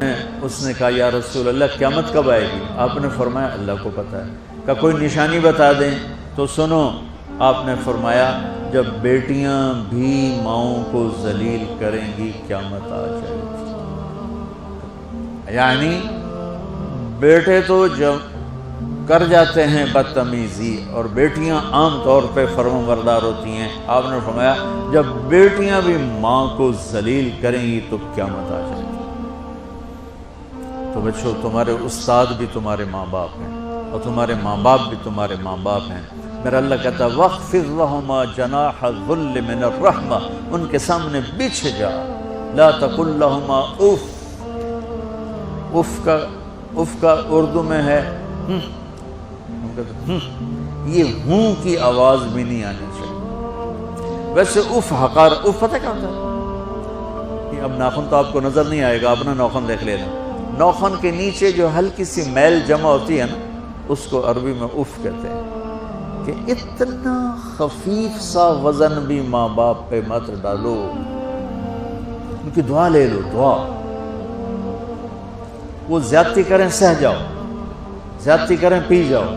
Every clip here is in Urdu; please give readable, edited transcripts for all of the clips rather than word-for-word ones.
اس نے کہا یا رسول اللہ قیامت کب آئے گی؟ آپ نے فرمایا اللہ کو پتہ ہے۔ کہا کوئی نشانی بتا دیں تو سنو، آپ نے فرمایا جب بیٹیاں بھی ماؤں کو ذلیل کریں گی قیامت آ جائے گی۔ یعنی بیٹے تو جب کر جاتے ہیں بدتمیزی اور بیٹیاں عام طور پہ فرمانبردار ہوتی ہیں، آپ نے فرمایا جب بیٹیاں بھی ماں کو ذلیل کریں گی تو قیامت آ جائے گی۔ تو بچوں، تمہارے استاد بھی تمہارے ماں باپ ہیں اور تمہارے ماں باپ بھی تمہارے ماں باپ ہیں۔ میرا اللہ کہتا ہے وَاخْفِضْ لَهُمَا جَنَاحَ الذُّلِّ مِنَ الرَّحْمَةِ، ان کے سامنے بچھ جا، لا تقل لهما اف کا اردو میں ہے یہ ہوں کی آواز بھی نہیں آنی چاہیے۔ ویسے اف حقار، اف پتہ کیا ہوتا ہے؟ یہ اب ناخن تو آپ کو نظر نہیں آئے گا، اپنا ناخن دیکھ لینا، ناخن کے نیچے جو ہلکی سی میل جمع ہوتی ہے نا، اس کو عربی میں اف کہتے ہیں۔ کہ اتنا خفیف سا وزن بھی ماں باپ پہ مت ڈالو، ان کی دعا لے لو، دعا۔ وہ زیادتی کریں سہ جاؤ، زیادتی کریں پی جاؤ،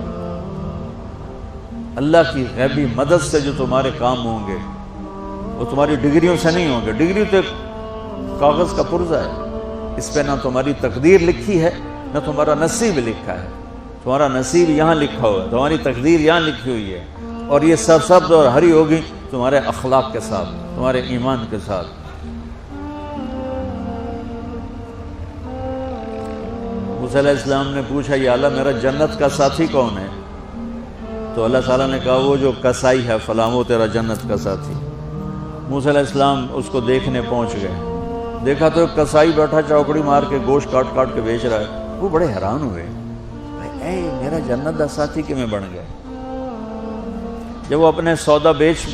اللہ کی غیبی مدد سے جو تمہارے کام ہوں گے وہ تمہاری ڈگریوں سے نہیں ہوں گے۔ ڈگری تو ایک کاغذ کا پرزہ ہے، اس پہ نہ تمہاری تقدیر لکھی ہے نہ تمہارا نصیب لکھا ہے۔ تمہارا نصیب یہاں لکھا ہوا ہے، تمہاری تقدیر یہاں لکھی ہوئی ہے، اور یہ سرسبز اور ہری ہوگی تمہارے اخلاق کے ساتھ، تمہارے ایمان کے ساتھ۔ موسیٰ علیہ السلام نے پوچھا یا اللہ میرا جنت کا ساتھی کون ہے؟ تو اللہ تعالیٰ نے کہا وہ جو کسائی ہے فلاں وہ تیرا جنت کا ساتھی۔ موسیٰ علیہ السلام اس کو دیکھنے پہنچ گئے، دیکھا تو ایک کسائی بیٹھا چوکڑی مار کے گوشت کاٹ کاٹ کے بیچ رہا ہے۔ وہ بڑے حیران ہوئے، اے میرا جنت کا ساتھی کیویں بن گیا؟ جب وہ اپنے سودا بیچ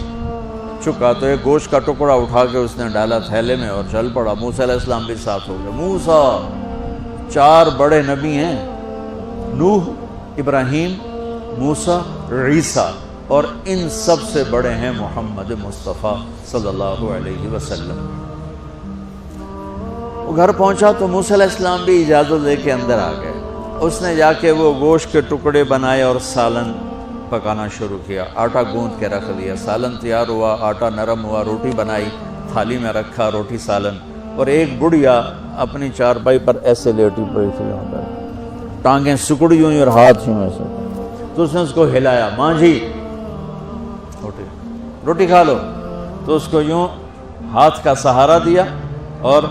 چکا تو ایک گوشت کا ٹکڑا اٹھا کے اس نے ڈالا تھیلے میں اور چل پڑا۔ موسیٰ علیہ السلام بھی ساتھ ہو گئے۔ موسیٰ 4 بڑے نبی ہیں، نوح، ابراہیم، موسیٰ، عیسیٰ، اور ان سب سے بڑے ہیں محمد مصطفیٰ صلی اللہ علیہ وسلم۔ وہ گھر پہنچا تو موسیٰ علیہ السلام بھی اجازت دے کے اندر آ گئے۔ اس نے جا کے وہ گوشت کے ٹکڑے بنائے اور سالن پکانا شروع کیا، آٹا گوندھ کے رکھ دیا، سالن تیار ہوا، آٹا نرم ہوا، روٹی بنائی، تھالی میں رکھا روٹی سالن، اور ایک بڑھیا اپنی چارپائی پر ایسے لیٹی پڑی تھی، یہاں پر ٹانگیں سکڑی ہوئی اور ہاتھ یوں ایسے، تو اس نے اس کو ہلایا، ماں جی روٹی کھا لو، تو اس کو یوں ہاتھ کا سہارا دیا اور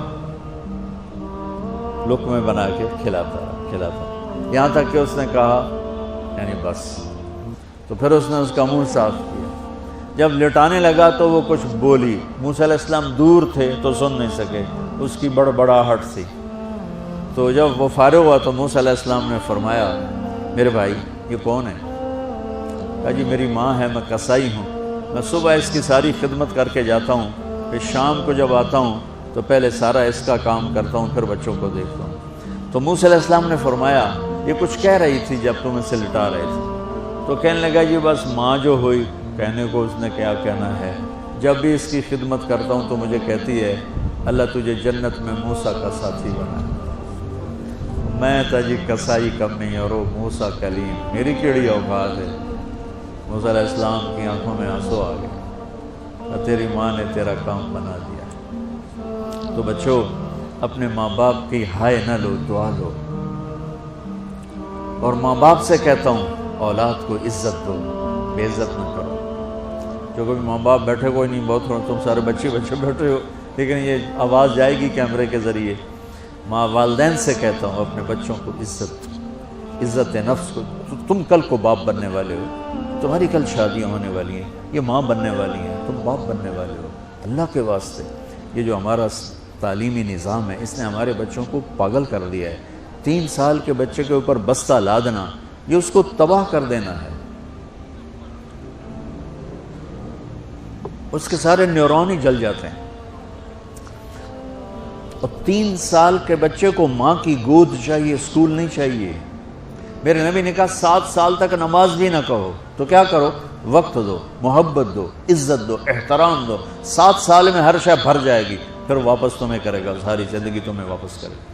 لقمے بنا کے کھلاتا یہاں تک کہ اس نے کہا یعنی بس۔ تو پھر اس نے اس کا منہ صاف کیا، جب لٹانے لگا تو وہ کچھ بولی، موسیٰ علیہ السلام دور تھے تو سن نہیں سکے، اس کی بڑبڑاہٹ تھی۔ تو جب وہ فارغ ہوا تو موسیٰ علیہ السلام نے فرمایا میرے بھائی یہ کون ہے؟ کہا جی میری ماں ہے، میں کسائی ہوں، میں صبح اس کی ساری خدمت کر کے جاتا ہوں، پھر شام کو جب آتا ہوں تو پہلے سارا اس کا کام کرتا ہوں، پھر بچوں کو دیکھتا ہوں۔ تو موسیٰ علیہ السلام نے فرمایا یہ کچھ کہہ رہی تھی جب تم اسے لٹا رہے تھے؟ تو کہنے لگا یہ بس ماں جو ہوئی، کہنے کو اس نے کیا کہنا ہے، جب بھی اس کی خدمت کرتا ہوں تو مجھے کہتی ہے اللہ تجھے جنت میں موسیٰ کا ساتھی بنا۔ میں تجھی کسائی کم نہیں اور وہ موسیٰ کلیم، میری کیڑی اوقات ہے۔ موسیٰ علیہ السلام کی آنکھوں میں آنسو آ گئے، تیری ماں نے تیرا کام بنا دیا۔ تو بچوں اپنے ماں باپ کی ہائے نہ لو، دعا لو، اور ماں باپ سے کہتا ہوں اولاد کو عزت دو، بے عزت نہ کرو۔ جو کبھی ماں باپ بیٹھے کوئی نہیں، بہت تھوڑا تم سارے بچے بیٹھے ہو، لیکن یہ آواز جائے گی کیمرے کے ذریعے۔ ماں والدین سے کہتا ہوں اپنے بچوں کو عزت نفس کو، تم کل کو باپ بننے والے ہو، تمہاری کل شادیاں ہونے والی ہیں، یہ ماں بننے والی ہیں، تم باپ بننے والے ہو۔ اللہ کے واسطے یہ جو ہمارا تعلیمی نظام ہے اس نے ہمارے بچوں کو پاگل کر دیا ہے۔ 3 سال کے بچے کے اوپر بستہ لادنا، یہ اس کو تباہ کر دینا ہے، اس کے سارے نیورون ہی جل جاتے ہیں۔ اور 3 سال کے بچے کو ماں کی گود چاہیے، اسکول نہیں چاہیے۔ میرے نبی نے کہا 7 سال تک نماز بھی نہ کہو، تو کیا کرو؟ وقت دو، محبت دو، عزت دو، احترام دو۔ 7 سال میں ہر شے بھر جائے گی، پھر واپس تمہیں کرے گا، ساری زندگی تمہیں واپس کرے گا۔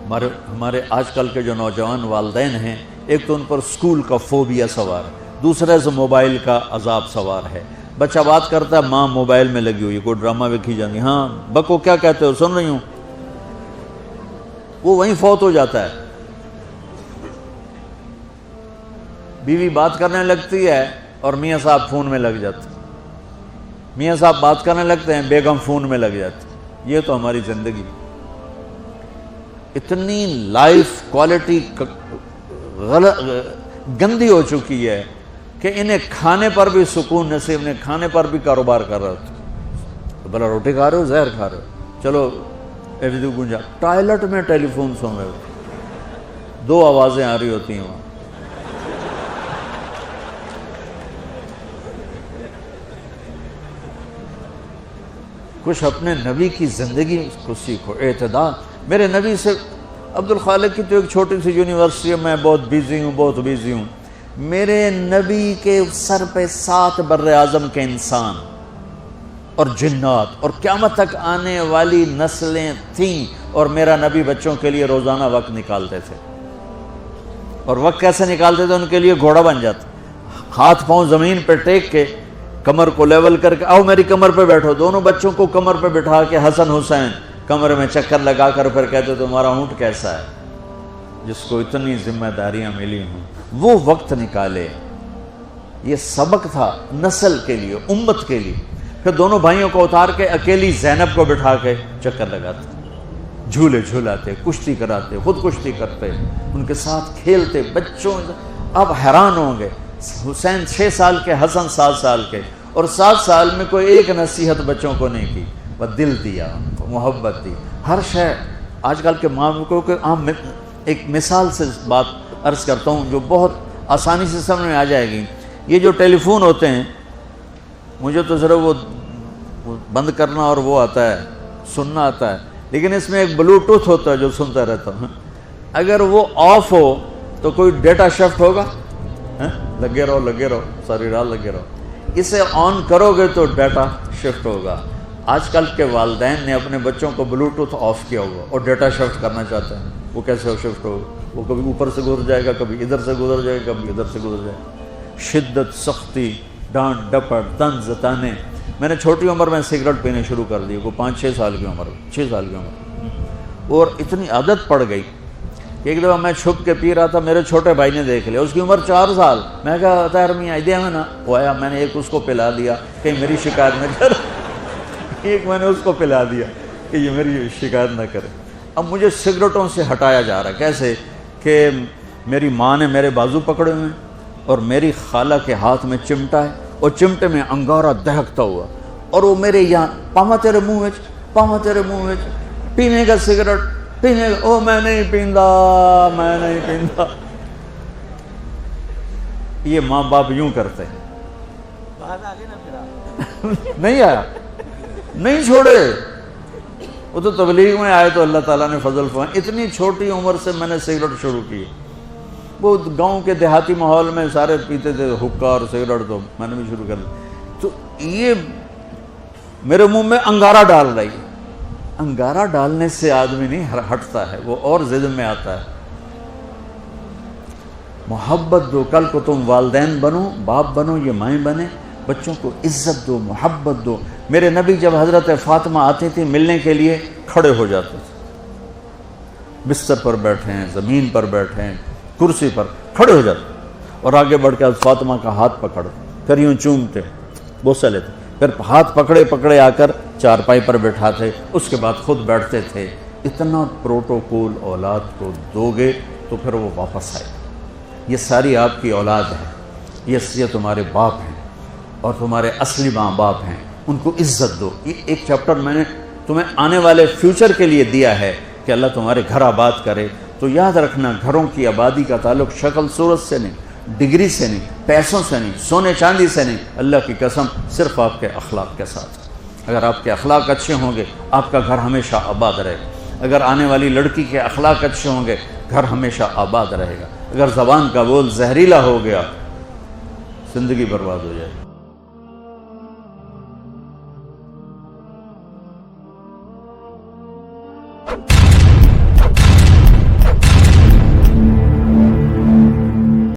ہمارے آج کل کے جو نوجوان والدین ہیں، ایک تو ان پر اسکول کا فوبیا سوار ہے، دوسرا سے موبائل کا عذاب سوار ہے۔ بچہ بات کرتا ہے، ماں موبائل میں لگی ہوئی، کوئی ڈرامہ ویکھی جاتی، ہاں بکو کیا کہتے ہو، سن رہی ہوں، وہ وہیں فوت ہو جاتا ہے۔ بیوی بات کرنے لگتی ہے اور میاں صاحب فون میں لگ جاتے، میاں صاحب بات کرنے لگتے ہیں، بیگم فون میں لگ جاتی۔ یہ تو ہماری زندگی اتنی لائف کوالٹی گندی ہو چکی ہے کہ انہیں کھانے پر بھی سکون نصیب نہیں، کھانے پر بھی کاروبار کر رہا تھا، بلا روٹی کھا رہے ہو، زہر کھا رہے ہو، چلو گنجا ٹوائلٹ میں ٹیلی فون سن رہے ہو، 2 آوازیں آ رہی ہوتی ہیں وہاں۔ کچھ اپنے نبی کی زندگی کو سیکھو، اعتدال۔ میرے نبی سے عبد الخالق کی تو ایک چھوٹی سی یونیورسٹی ہے، میں بہت بیزی ہوں، میرے نبی کے سر پہ 7 بر اعظم کے انسان اور جنات اور قیامت تک آنے والی نسلیں تھیں، اور میرا نبی بچوں کے لیے روزانہ وقت نکالتے تھے، اور وقت کیسے نکالتے تھے؟ ان کے لیے گھوڑا بن جاتا، ہاتھ پاؤں زمین پہ ٹیک کے، کمر کو لیول کر کے، آؤ میری کمر پہ بیٹھو، دونوں بچوں کو کمر پہ بٹھا کے حسن حسین کمر میں چکر لگا کر پھر کہتے تمہارا اونٹ کیسا ہے، جس کو اتنی ذمہ داریاں ملی ہوں، وہ وقت نکالے۔ یہ سبق تھا نسل کے لیے، امت کے لیے۔ پھر دونوں بھائیوں کو اتار کے اکیلی زینب کو بٹھا کے چکر لگاتے، جھولے جھولاتے، کشتی کراتے، خود کشتی کرتے، ان کے ساتھ کھیلتے بچوں۔ آپ حیران ہوں گے، حسین 6 سال کے، حسن 7 سال کے، اور 7 سال میں کوئی ایک نصیحت بچوں کو نہیں کی، وہ دل دیا ان کو، محبت دی، ہر شے۔ آج کل کے ماں کو ایک مثال سے بات عرض کرتا ہوں جو بہت آسانی سے سمجھ میں آ جائے گی۔ یہ جو ٹیلی فون ہوتے ہیں، مجھے تو صرف وہ بند کرنا اور وہ آتا ہے، سننا آتا ہے، لیکن اس میں ایک بلوٹوتھ ہوتا ہے جو سنتا رہتا ہوں۔ اگر وہ آف ہو تو کوئی ڈیٹا شفٹ ہوگا؟ لگے رہو ساری رات لگے رہو۔ اسے آن کرو گے تو ڈیٹا شفٹ ہوگا۔ آج کل کے والدین نے اپنے بچوں کو بلوٹوتھ آف کیا ہوا اور ڈیٹا شفٹ کرنا چاہتے ہیں، وہ کیسے شفٹ ہوگا؟ وہ کبھی اوپر سے گزر جائے گا، کبھی ادھر سے گزر جائے گا، کبھی ادھر سے گزر جائے گا۔ شدت، سختی، ڈانٹ ڈپٹ، طنز تانے۔ میں نے چھوٹی عمر میں سگریٹ پینے شروع کر دی، کوئی 5-6 سال کی عمر، 6 سال کی عمر، اور اتنی عادت پڑ گئی کہ ایک دفعہ میں چھپ کے پی رہا تھا، میرے چھوٹے بھائی نے دیکھ لیا، اس کی عمر 4 سال۔ میں کہا طاہر میاں دیا میں نا، وہ آیا، میں نے ایک اس کو پلا دیا کہ میری شکایت نہ کر، ایک میں نے اس کو پلا دیا کہ یہ میری شکایت نہ کرے۔ اب مجھے سگریٹوں سے ہٹایا جا رہا ہے، کیسے کہ میری ماں نے میرے بازو پکڑے ہوئے ہیں اور میری خالہ کے ہاتھ میں چمٹا ہے، اور چمٹے میں انگارہ دہکتا ہوا، اور وہ میرے یہاں پاما تیرے منہ میں پینے کا سگریٹ پینے کا، او میں نہیں پیندا۔ یہ ماں باپ یوں کرتے ہیں۔ نہیں آیا، نہیں چھوڑے، وہ تو تبلیغ میں آئے تو اللہ تعالیٰ نے فضل فرمایا۔ اتنی چھوٹی عمر سے میں نے سگریٹ شروع کی۔ وہ گاؤں کے دیہاتی ماحول میں سارے پیتے تھے حکا اور سگریٹ، تو میں نے بھی شروع کر دی۔ تو یہ میرے منہ میں انگارہ ڈال رہی، انگارہ ڈالنے سے آدمی نہیں ہٹتا ہے، وہ اور ضد میں آتا ہے۔ محبت دو، کل کو تم والدین بنو، باپ بنو، یہ مائیں بنے، بچوں کو عزت دو، محبت دو۔ میرے نبی جب حضرت فاطمہ آتی تھی ملنے کے لیے، کھڑے ہو جاتے تھے، بستر پر بیٹھے ہیں، زمین پر بیٹھے ہیں، کرسی پر کھڑے ہو جاتے، اور آگے بڑھ کے فاطمہ کا ہاتھ پکڑ، پھر یوں چومتے، بوسہ لیتے، پھر ہاتھ پکڑے آ کر چارپائی پر بٹھاتے، اس کے بعد خود بیٹھتے تھے۔ اتنا پروٹوکول اولاد کو دو گے تو پھر وہ واپس آئے۔ یہ ساری آپ کی اولاد ہے، یہ تمہارے باپ ہیں اور تمہارے اصلی ماں باپ ہیں، ان کو عزت دو۔ یہ ایک چیپٹر میں نے تمہیں آنے والے فیوچر کے لیے دیا ہے کہ اللہ تمہارے گھر آباد کرے۔ تو یاد رکھنا، گھروں کی آبادی کا تعلق شکل صورت سے نہیں، ڈگری سے نہیں، پیسوں سے نہیں، سونے چاندی سے نہیں، اللہ کی قسم صرف آپ کے اخلاق کے ساتھ۔ اگر آپ کے اخلاق اچھے ہوں گے، آپ کا گھر ہمیشہ آباد رہے گا۔ اگر آنے والی لڑکی کے اخلاق اچھے ہوں گے، گھر ہمیشہ آباد رہے گا۔ اگر زبان کا بول زہریلا ہو گیا، زندگی برباد ہو جائے گی۔